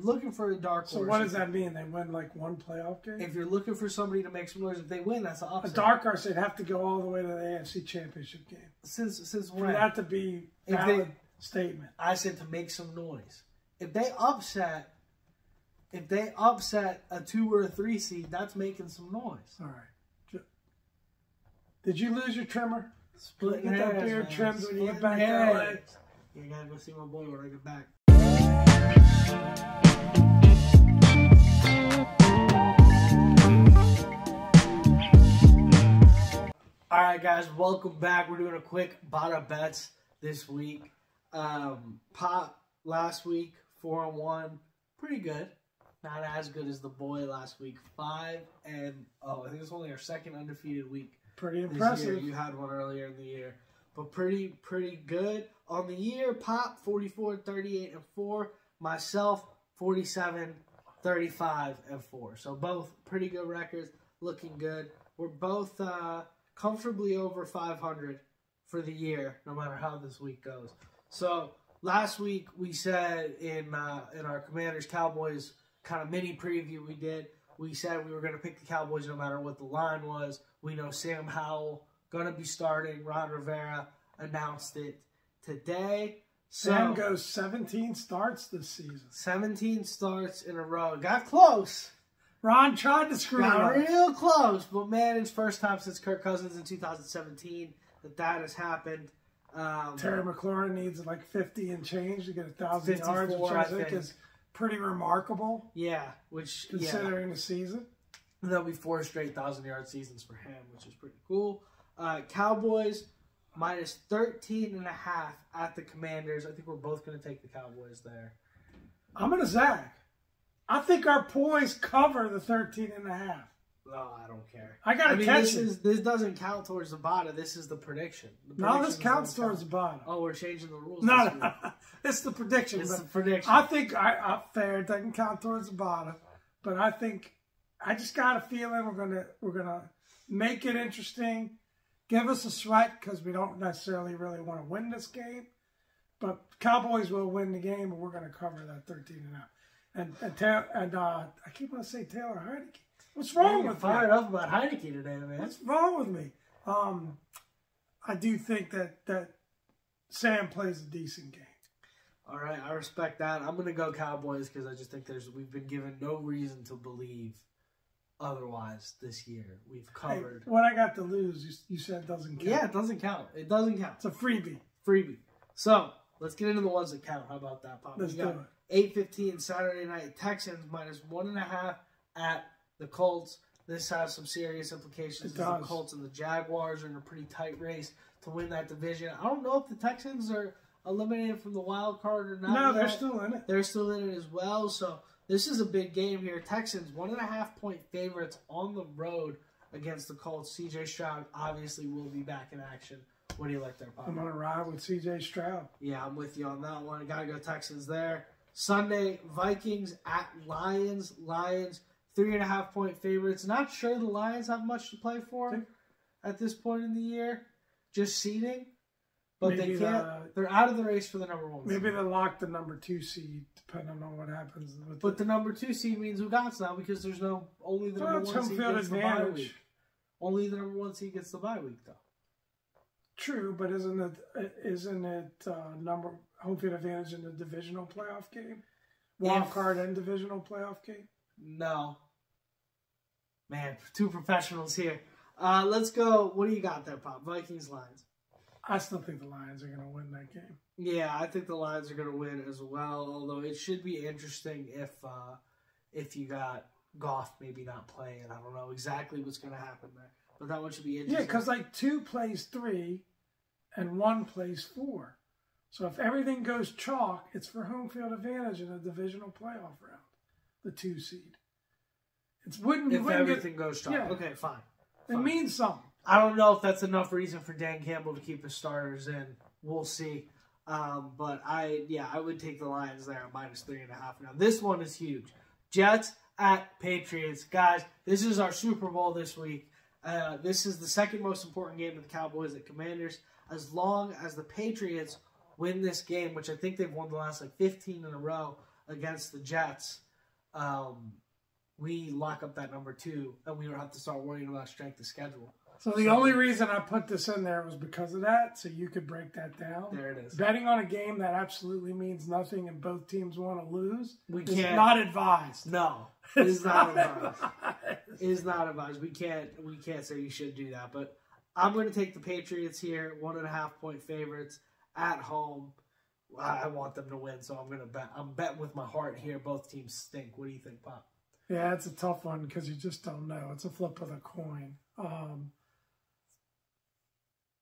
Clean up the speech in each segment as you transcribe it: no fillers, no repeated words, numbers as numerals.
looking for a dark horse. So what does that mean? They win like one playoff game? If you're looking for somebody to make some noise, if they win, that's an upset. A dark horse, they'd have to go all the way to the AFC Championship game. Since For when? that to be a valid statement. I said to make some noise. If they upset a 2 or a 3 seed, that's making some noise. All right. Did you lose your trimmer? Splitting Get that hairs, beard man. trimmed when you get back Splitting to LA. hairs. You gotta go see my boy when I get back. All right, guys, welcome back. We're doing a quick bada bets this week. Pop last week 4-1, pretty good. Not as good as the boy last week, 5-0. I think it's only our second undefeated week. Pretty impressive. This year. You had one earlier in the year, but pretty good on the year. Pop 44, 38-4. Myself 47, 35-4. So both pretty good records, looking good. We're both comfortably over 500 for the year, no matter how this week goes. So last week we said in our Commanders Cowboys kind of mini preview we said we were going to pick the Cowboys no matter what the line was. We know Sam Howell going to be starting. Ron Rivera announced it today. Sam goes 17 starts this season. 17 starts in a row. Got close. Ron tried to screw it up. Got real close, but man, it's first time since Kirk Cousins in 2017 that has happened. Terry McLaurin needs like 50 and change to get 1,000 yards, which I think is pretty remarkable. Yeah, considering the season. There'll be 4 straight 1,000-yard seasons for him, which is pretty cool. Cowboys minus 13.5 at the Commanders. I think we're both going to take the Cowboys there. I'm going to zag. I think our boys cover the 13.5. No, I don't care. I got to catch it. This doesn't count towards the bottom. This is the prediction. No, this counts towards the bottom. Oh, we're changing the rules. No. It's the prediction. It's the prediction. I think fair. It doesn't count towards the bottom, but I just got a feeling we're gonna make it interesting. Give us a sweat because we don't necessarily really want to win this game, but Cowboys will win the game, and we're gonna cover that 13.5. And I keep on saying Taylor Heineke. What's wrong with me? Fired up about Heineke today, man. What's wrong with me? I do think that Sam plays a decent game. All right, I respect that. I'm going to go Cowboys because I just think we've been given no reason to believe otherwise this year. We've covered. Hey, what I got to lose, you said doesn't count. Yeah, it doesn't count. It doesn't count. It's a freebie. So let's get into the ones that count. How about that, Pop? Let's do it. 8:15 Saturday night. Texans minus 1.5 at the Colts. This has some serious implications. The Colts and the Jaguars are in a pretty tight race to win that division. I don't know if the Texans are eliminated from the wild card or not. No, they're still in it. They're still in it as well. So this is a big game here. Texans 1.5-point favorites on the road against the Colts. C.J. Stroud obviously will be back in action. What do you like there, Pop? I'm going to ride with C.J. Stroud. Yeah, I'm with you on that one. Got to go Texans there. Sunday, Vikings at Lions. Lions 3.5-point favorites. Not sure the Lions have much to play for at this point in the year. Just seeding. But maybe they can't. They're out of the race for the number 1 seed. Maybe they'll lock the number 2 seed, depending on what happens. But the number 2 seed means who got now because there's only the number 1 seed gets the bye week. Only the number 1 seed gets the bye week, though. True, but isn't it home field advantage in the divisional playoff game? Wild card and divisional playoff game? No. Man, 2 professionals here. Let's go. What do you got there, Pop? Vikings, Lions. I still think the Lions are going to win that game. Yeah, I think the Lions are going to win as well. Although it should be interesting if you got Goff maybe not playing. I don't know exactly what's going to happen there, but that one should be interesting. Yeah, because like 2 plays 3, and 1 plays 4. So if everything goes chalk, it's for home field advantage in a divisional playoff round. The 2 seed. If everything goes chalk. Yeah. Okay, fine. It means something. I don't know if that's enough reason for Dan Campbell to keep his starters in. We'll see. But I would take the Lions there at minus 3.5. Now, this one is huge. Jets at Patriots. Guys, this is our Super Bowl this week. This is the second most important game of the Cowboys at Commanders. As long as the Patriots win this game, which I think they've won the last 15 in a row against the Jets, we lock up that number 2, and we don't have to start worrying about strength of schedule. So the only reason I put this in there was because of that, so you could break that down. There it is. Betting on a game that absolutely means nothing and both teams want to lose is can't. not advised. No, it is not advised. It is not advised. We can't say you should do that. But I'm going to take the Patriots here, 1.5-point favorites at home. I want them to win, so I'm going to bet. I'm betting with my heart here. Both teams stink. What do you think, Pop? Yeah, it's a tough one because you just don't know. It's a flip of the coin.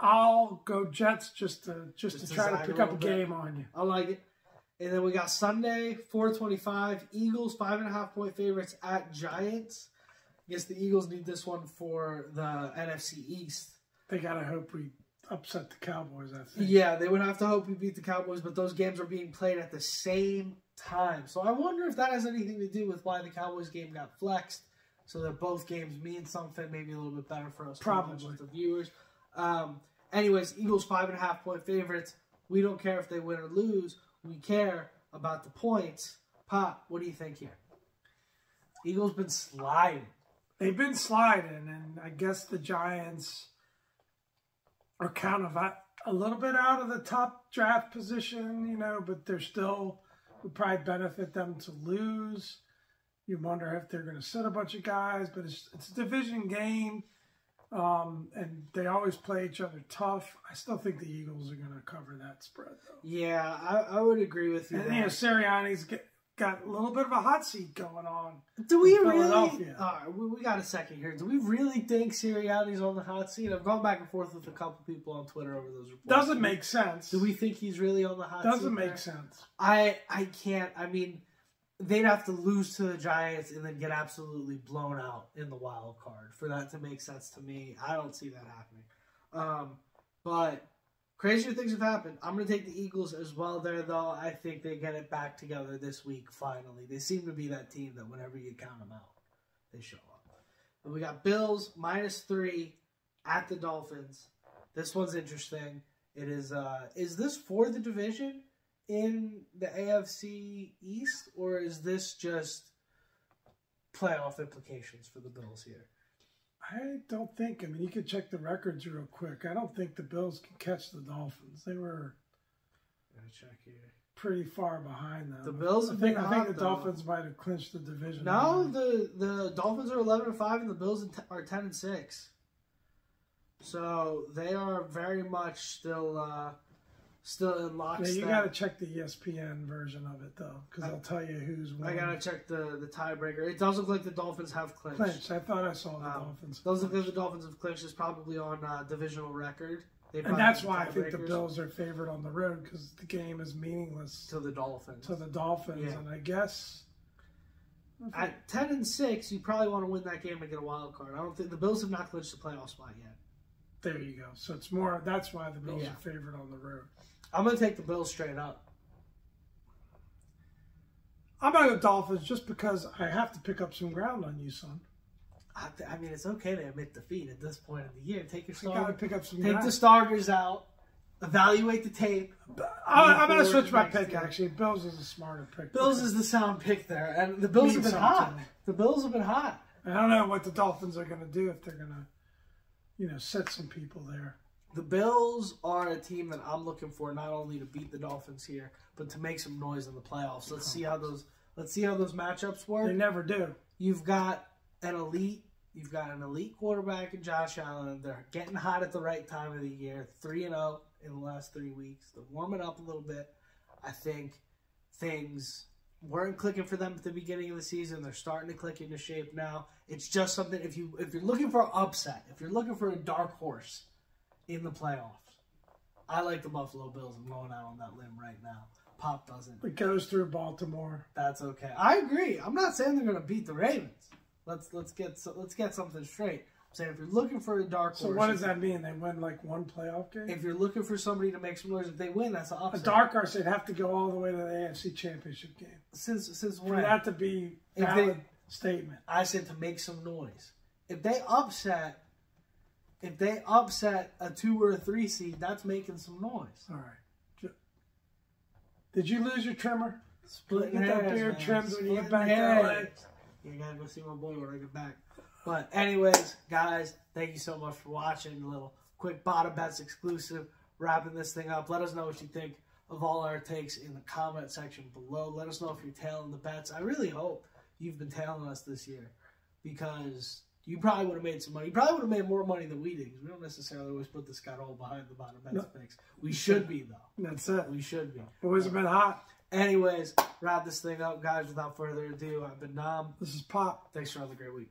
I'll go Jets just to try to pick up a game on you. I like it. And then we got Sunday, 4:25. Eagles 5.5-point favorites at Giants. I guess the Eagles need this one for the NFC East. They gotta hope we upset the Cowboys, I think. Yeah, they would have to hope we beat the Cowboys, but those games are being played at the same time. So I wonder if that has anything to do with why the Cowboys game got flexed, so that both games mean something, maybe a little bit better for us. Probably. The viewers. Anyways, Eagles 5.5-point favorites. We don't care if they win or lose. We care about the points. Pop, what do you think here? Eagles been sliding. They've been sliding, and I guess the Giants are kind of a little bit out of the top draft position, but they're still would probably benefit them to lose. You wonder if they're going to sit a bunch of guys, but it's a division game. And they always play each other tough. I still think the Eagles are going to cover that spread, though. Yeah, I would agree with you. And Sirianni's got a little bit of a hot seat going on. Do we really? We got a second here. Do we really think Sirianni's on the hot seat? I've gone back and forth with a couple people on Twitter over those reports. Doesn't make sense. Do we think he's really on the hot seat? Doesn't make sense. I can't. I mean, they'd have to lose to the Giants and then get absolutely blown out in the wild card for that to make sense to me. I don't see that happening. But crazier things have happened. I'm going to take the Eagles as well there, though. I think they get it back together this week, finally. They seem to be that team that whenever you count them out, they show up. But we got Bills -3 at the Dolphins. This one's interesting. It is this for the division in the AFC East, or is this just playoff implications for the Bills here? I don't think. I mean, you could check the records real quick. I don't think the Bills can catch the Dolphins. They were check here. Pretty far behind them. The Bills have been hot, I think the though. Dolphins might have clinched the division. No, the Dolphins are 11-5 and the Bills are 10-6. So they are very much still in lockstep. Yeah, you got to check the ESPN version of it, though, because I'll tell you who's won. I got to check the tiebreaker. It does look like the Dolphins have clinched. I thought I saw the Dolphins. Does look like the Dolphins have clinched. It's probably on divisional record. And that's why I think the Bills are favored on the road, because the game is meaningless to the Dolphins. Yeah. And I guess at 10-6, you probably want to win that game and get a wild card. I don't think the Bills have not clinched the playoff spot yet. There you go. So it's more. That's why the Bills are favored on the road. I'm going to take the Bills straight up. I'm going to go Dolphins just because I have to pick up some ground on you, son. I mean, it's okay to admit defeat at this point of the year. Take your starters. You got to pick up some Take ground. the starters out. Evaluate the tape. I'm going to switch my pick, actually. Bills is a smarter pick. Bills is the sound pick there. And the Bills have been hot. The Bills have been hot. I don't know what the Dolphins are going to do, if they're going to, set some people there. The Bills are a team that I'm looking for not only to beat the Dolphins here, but to make some noise in the playoffs. Let's see how those matchups work. They never do. You've got an elite quarterback in Josh Allen. They're getting hot at the right time of the year. 3-0 in the last 3 weeks. They're warming up a little bit. I think things weren't clicking for them at the beginning of the season. They're starting to click into shape now. It's just something, if you're looking for an upset, if you're looking for a dark horse in the playoffs, I like the Buffalo Bills. I'm going out on that limb right now. Pop doesn't. It goes through Baltimore. That's okay. I agree. I'm not saying they're going to beat the Ravens. Let's get something straight. I'm saying if you're looking for a dark horse. So what does that mean? They win like one playoff game? If you're looking for somebody to make some noise, if they win, that's an upset. A dark horse, they'd have to go all the way to the AFC Championship game. Since when? For that to be a valid statement. I said to make some noise. If they upset a 2 or a 3 seed, that's making some noise. All right. Did you lose your trimmer? Splitting Get that hairs, beard man. trimmed when you get back Splitting to LA. hairs. You gotta go see my boy when I get back. But anyways, guys, thank you so much for watching. A little quick bottom bets exclusive. Wrapping this thing up. Let us know what you think of all our takes in the comment section below. Let us know if you're tailing the bets. I really hope you've been tailing us this year, because you probably would have made some money. You probably would have made more money than we did, because we don't necessarily always put the Scott all behind the bottom bets picks. We should be, though. That's it. We should be. Boys have been hot. Anyways, wrap this thing up, guys. Without further ado, I've been Nam. This is Pop. Thanks for having a great week.